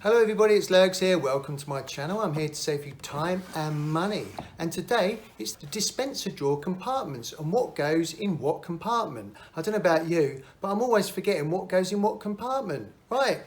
Hello everybody, it's Lurgs here. Welcome to my channel. I'm here to save you time and money. And today it's the dispenser drawer compartments and what goes in what compartment. I don't know about you, but I'm always forgetting what goes in what compartment. Right,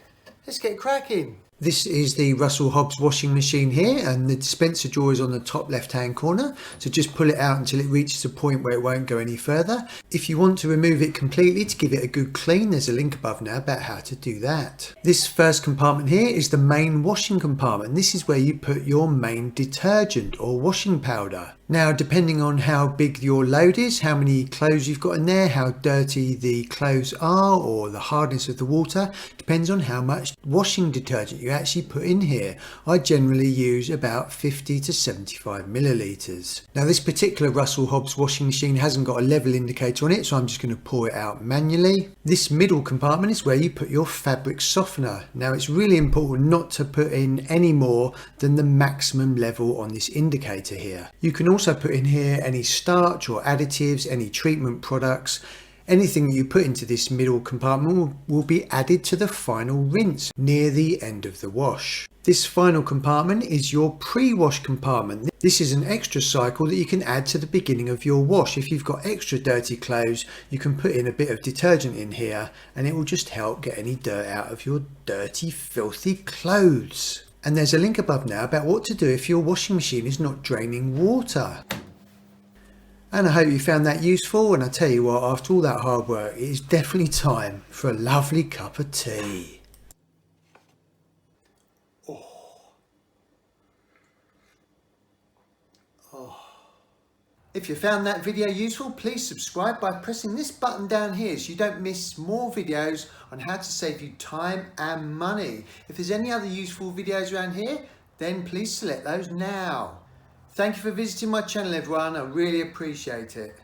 let's get cracking. This is the Russell Hobbs Washing Machine here, and the dispenser drawer is on the top left hand corner, so just pull it out until it reaches a point where it won't go any further. If you want to remove it completely to give it a good clean, there's a link above now about how to do that. This first compartment here is the main washing compartment, and this is where you put your main detergent or washing powder. Now, depending on how big your load is, how many clothes you've got in there, how dirty the clothes are, or the hardness of the water, depends on how much washing detergent you actually put in here. I generally use about 50 to 75 millilitres. Now, this particular Russell Hobbs washing machine hasn't got a level indicator on it, so I'm just going to pour it out manually. This middle compartment is where you put your fabric softener. Now, it's really important not to put in any more than the maximum level on this indicator here. You can also put in here any starch or additives, any treatment products. Anything that you put into this middle compartment will be added to the final rinse near the end of the wash. This final compartment is your pre-wash compartment. This is an extra cycle that you can add to the beginning of your wash. If you've got extra dirty clothes, you can put in a bit of detergent in here and it will just help get any dirt out of your dirty, filthy clothes. And there's a link above now about what to do if your washing machine is not draining water. And I hope you found that useful, and I tell you what, after all that hard work, it is definitely time for a lovely cup of tea. If you found that video useful, please subscribe by pressing this button down here so you don't miss more videos on how to save you time and money. If there's any other useful videos around here, then please select those now. Thank you for visiting my channel, everyone. I really appreciate it.